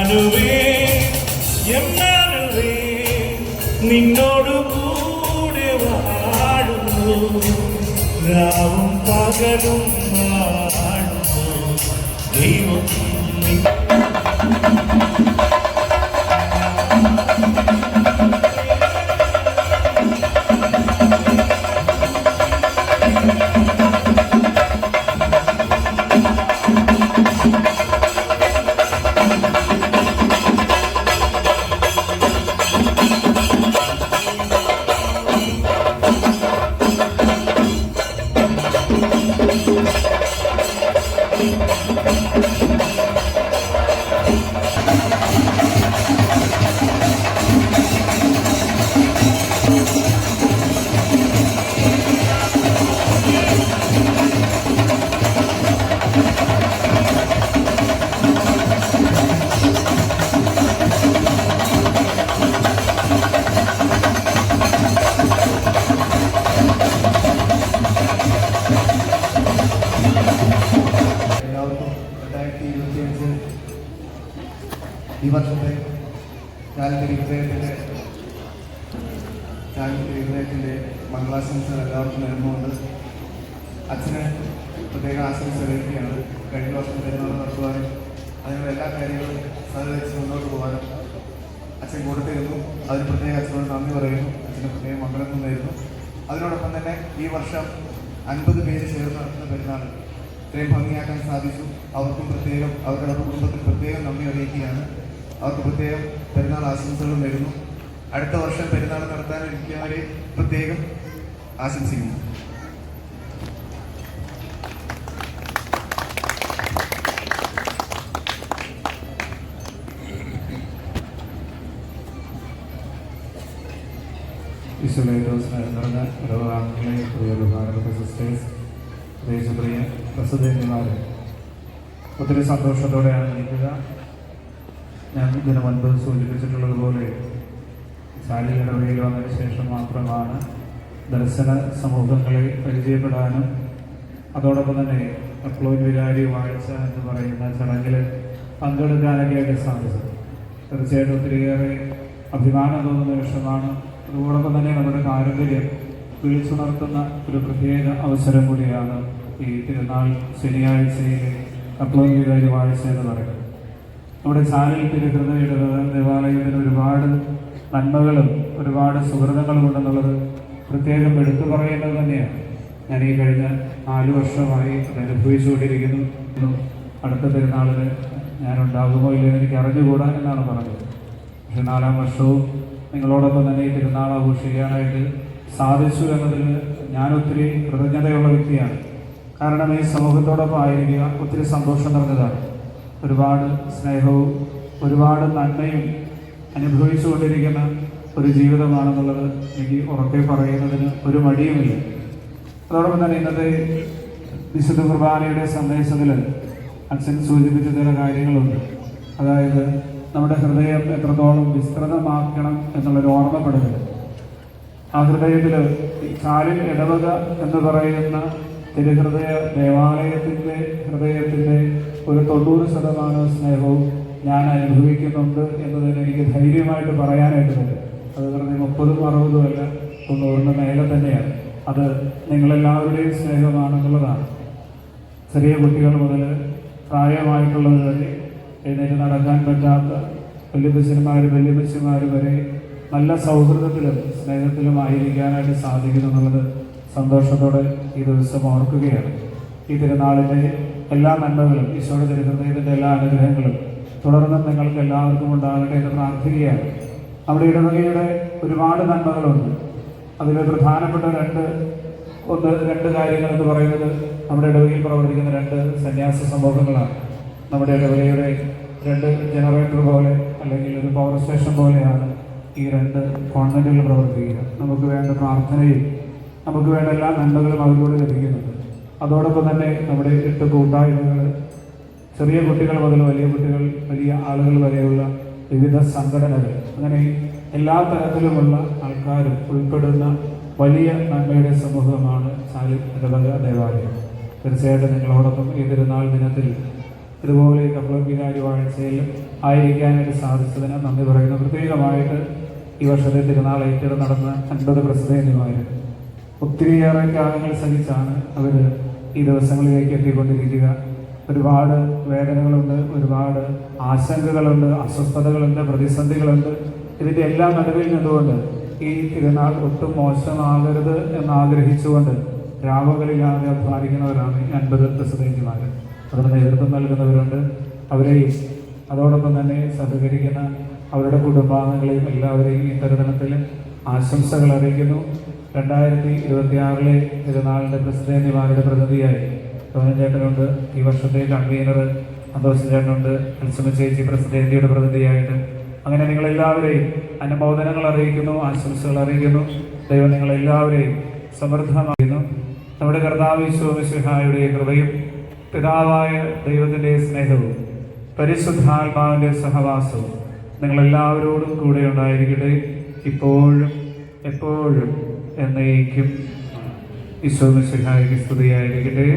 എമ്മാനുവേ നിന്നോട് കൂടെ വാഴുന്നു, രാവും പകലും വാഴുന്നു ദൈവം. ഈ വർഷത്തെ ഹൃദയത്തിൻ്റെ മംഗളാശംസകൾ എല്ലാവർക്കും നേർന്നുകൊണ്ട് അച്ഛന് പ്രത്യേക ആശംസ അറിയിക്കുകയാണ്. കഴിഞ്ഞ വർഷം പെരുന്നാൾ നടത്തുവാനും അതിനുള്ള എല്ലാ കാര്യങ്ങളും സഹകരിച്ച് മുന്നോട്ട് പോകാനും അച്ഛൻ കൊടുത്തിരുന്നു. അതിന് പ്രത്യേക അച്ഛനോട് നന്ദി പറയുന്നു. അച്ഛന് പ്രത്യേകം മംഗളം നേരുന്നു. അതിനോടൊപ്പം തന്നെ ഈ വർഷം 50 പേര് ചേർന്ന് നടത്തുന്ന പെരുന്നാൾ ഇത്രയും ഭംഗിയാക്കാൻ സാധിച്ചു. അവർക്കും പ്രത്യേകം അവരുടെ കുടുംബത്തിൽ പ്രത്യേകം നന്ദി അറിയിക്കുകയാണ്. അവർക്ക് പ്രത്യേകം പെരുന്നാൾ ആശംസകളും നേരുന്നു. അടുത്ത വർഷം പെരുന്നാൾ നടത്താനിരിക്കുന്നവരെ പ്രത്യേകം ആശംസിക്കുന്നു. നിറഞ്ഞ ഇടവകാംഗങ്ങളെ, പ്രിയ ഭാരത സിസ്റ്റേഴ്സ്, ദേശപ്രിയ പ്രസിദ്ധന്മാരെ, ഒത്തിരി സന്തോഷത്തോടെയാണ് ഇരിക്കുക. ഞാൻ ഇതിനു മുൻപ് സൂചിപ്പിച്ചിട്ടുള്ളതുപോലെ ചാലി ഇടവകയിൽ വന്നതിന് ശേഷം മാത്രമാണ് ദർശന സമൂഹങ്ങളെ പരിചയപ്പെടാനും അതോടൊപ്പം തന്നെ അപ്ലോയ് വികാരി വാഴ്ച എന്ന് പറയുന്ന ചടങ്ങിൽ പങ്കെടുക്കാനൊക്കെ ആയിട്ട് സാധിച്ചത്. തീർച്ചയായിട്ടും ഒത്തിരിയേറെ അഭിമാനം തോന്നുന്ന നിമിഷമാണ്. അതോടൊപ്പം തന്നെ നമ്മുടെ പാരമ്പര്യം വിളിച്ചുണർത്തുന്ന ഒരു പ്രത്യേക അവസരം കൂടിയാണ് ഈ തിരുനാൾ ശനിയാഴ്ചയിലെ അപ്ലോയ് വികാരി വാഴ്ച എന്ന് പറയുന്നത്. നമ്മുടെ ചാലിൽ തിരുഹൃദയ ദേവാലയത്തിന് ഒരുപാട് നന്മകളും ഒരുപാട് സുഹൃതങ്ങളും ഉണ്ടെന്നുള്ളത് പ്രത്യേകം എടുത്തു പറയേണ്ടത് തന്നെയാണ്. ഞാൻ ഈ കഴിഞ്ഞ 4 വർഷമായി അത് അനുഭവിച്ചുകൊണ്ടിരിക്കുന്നു. അടുത്ത പെരുന്നാളിന് ഞാനുണ്ടാകുമോ ഇല്ലെന്ന് എനിക്ക് അറിഞ്ഞുകൂടാ എന്നാണ് പറഞ്ഞത്. പക്ഷെ 4ാം വർഷവും നിങ്ങളോടൊപ്പം തന്നെ ഈ തിരുനാൾ ആഘോഷിക്കാനായിട്ട് സാധിച്ചു എന്നതിൽ ഞാനൊത്തിരി കൃതജ്ഞതയുള്ള വ്യക്തിയാണ്. കാരണം ഈ സമൂഹത്തോടൊപ്പം ആയിരിക്കുക ഒത്തിരി സന്തോഷം നിറഞ്ഞതാണ്. ഒരുപാട് സ്നേഹവും ഒരുപാട് നന്മയും അനുഭവിച്ചുകൊണ്ടിരിക്കുന്ന ഒരു ജീവിതമാണെന്നുള്ളത് എനിക്ക് ഉറക്കെ പറയുന്നതിന് ഒരു മടിയുമില്ല. അതോടൊപ്പം തന്നെ ഇന്നത്തെ വിശുദ്ധ കുർബാനയുടെ സന്ദേശത്തിൽ അച്ഛൻ സൂചിപ്പിച്ച ചില കാര്യങ്ങളുണ്ട്. അതായത് നമ്മുടെ ഹൃദയം എത്രത്തോളം വിസ്തൃതമാക്കണം എന്നുള്ളൊരു ഓർമ്മപ്പെടുത്തൽ. ആ ഹൃദയത്തിൽ ചാലിൽ ഇടവക എന്ന് പറയുന്ന തിരുഹൃദയ ദേവാലയത്തിൻ്റെ ഹൃദയത്തിൻ്റെ ഒരു 90% സ്നേഹവും ഞാൻ അനുഭവിക്കുന്നുണ്ട് എന്നതിന് എനിക്ക് ധൈര്യമായിട്ട് പറയാനായിട്ട് പറ്റും. അത് വെറുതെ 30-ഉം 60-ഉം അല്ല, 90-ന് മേലെ തന്നെയാണ്. അത് നിങ്ങളെല്ലാവരുടെയും സ്നേഹമാണെന്നുള്ളതാണ്. ചെറിയ കുട്ടികൾ മുതൽ പ്രായമായിട്ടുള്ളത് വരെ, എഴുന്നേറ്റ് നടക്കാൻ പറ്റാത്ത വല്യപ്പച്ചന്മാർ വരെ നല്ല സൗഹൃദത്തിലും സ്നേഹത്തിലും ആയിരിക്കാനായിട്ട് സാധിക്കുന്നു എന്നുള്ളത് സന്തോഷത്തോടെ ഈ ദിവസം ഓർക്കുകയാണ്. ഈ തിരുനാളിൻ്റെ എല്ലാ നന്മകളും, ഈശോയുടെ തിരുഹൃദയത്തിൻ്റെ എല്ലാ അനുഗ്രഹങ്ങളും തുടർന്നും നിങ്ങൾക്ക് എല്ലാവർക്കും ഉണ്ടാകട്ടെ എന്ന് പ്രാർത്ഥിക്കുകയാണ്. നമ്മുടെ ഇടവകയുടെ ഒരുപാട് നന്മകളുണ്ട്. അതിൽ പ്രധാനപ്പെട്ട രണ്ട് കാര്യങ്ങൾ എന്ന് പറയുന്നത് നമ്മുടെ ഇടവകയിൽ പ്രവർത്തിക്കുന്ന 2 സന്യാസ സമൂഹങ്ങളാണ്. നമ്മുടെ ഇടവകയുടെ 2 ജനറേറ്റർ പോലെ അല്ലെങ്കിൽ ഒരു പവർ സ്റ്റേഷൻ പോലെയാണ് ഈ 2 കോൺവെന്റുകൾ പ്രവർത്തിക്കുക. നമുക്ക് വേണ്ട പ്രാർത്ഥനയും നമുക്ക് വേണ്ട എല്ലാ നന്മകളും അതിലൂടെ ലഭിക്കുന്നുണ്ട്. അതോടൊപ്പം തന്നെ നമ്മുടെ 8 കൂട്ടായ്മകൾ, ചെറിയ കുട്ടികൾ മുതൽ വലിയ കുട്ടികൾ, വലിയ ആളുകൾ വരെയുള്ള വിവിധ സംഘടനകൾ, അങ്ങനെ എല്ലാ തരത്തിലുമുള്ള ആൾക്കാരും ഉൾപ്പെടുന്ന വലിയ നന്മയുടെ സമൂഹമാണ് ചാലിൽ ഇടവക ദേവാലയം. തീർച്ചയായിട്ടും നിങ്ങളോടൊപ്പം ഈ തിരുനാൾ ദിനത്തിൽ ഇതുപോലെ കപ്പള വികാരി വാഴ്ചയിൽ ആയിരിക്കാനായിട്ട് സാധിച്ചതിന് നന്ദി പറയുന്നു. പ്രത്യേകമായിട്ട് ഈ വർഷത്തെ തിരുനാൾ ഏറ്റെടുത്ത് നടന്ന 50 പ്രസിദ്ധേന്തിമാർ ഒത്തിരിയേറെ ത്യാഗങ്ങൾ സഹിച്ചാണ് അവർ ഈ ദിവസങ്ങളിലേക്ക് എത്തിക്കൊണ്ടിരിക്കുക. ഒരുപാട് വേദനകളുണ്ട്, ഒരുപാട് ആശങ്കകളുണ്ട്, അസ്വസ്ഥതകളുണ്ട്, പ്രതിസന്ധികളുണ്ട്. ഇതിൻ്റെ എല്ലാം നടുവിൽ നിന്നുകൊണ്ട് ഈ തിരുനാൾ ഒട്ടും മോശമാകരുത് എന്നാഗ്രഹിച്ചുകൊണ്ട് രാവുകളില്ലാതെ അധ്വാനിക്കുന്നവരാണ് ഈ 50 പ്രസിദ്ധേന്തിമാർ. അതിന് നേതൃത്വം നൽകുന്നവരുണ്ട്. അവരെയും അതോടൊപ്പം തന്നെ സഹകരിക്കുന്ന അവരുടെ കുടുംബാംഗങ്ങളെയും എല്ലാവരെയും ഈ തരുണത്തിൽ ആശംസകൾ അറിയിക്കുന്നു. 2026 തിരുനാളിൻ്റെ പ്രസിദ്ധേന്തിമാരുടെ പ്രതിനിധിയായി ടോനൻ ചേട്ടനുണ്ട്, ഈ വർഷത്തെ കൺവീനർ സന്തോഷം ചേട്ടനുണ്ട്, അൽസമ ചേച്ചി പ്രസിദ്ധേന്തിയുടെ പ്രതിനിധിയായിട്ട്. അങ്ങനെ നിങ്ങളെല്ലാവരെയും അനുമോദനങ്ങൾ അറിയിക്കുന്നു, ആശംസകൾ അറിയിക്കുന്നു. ദൈവം നിങ്ങളെല്ലാവരെയും സമൃദ്ധമാക്കുന്നു. നമ്മുടെ കർത്താവ് ഈശോ മിശിഹായുടെ കൃപയും പിതാവായ ദൈവത്തിൻ്റെ സ്നേഹവും പരിശുദ്ധാത്മാവിൻ്റെ സഹവാസവും നിങ്ങളെല്ലാവരോടും കൂടെ ഉണ്ടായിരിക്കട്ടെ, ഇപ്പോഴും എപ്പോഴും എന്നേക്കും. ഈശോ മിശിഹായ്ക്ക് സ്തുതിയായിരിക്കട്ടെ.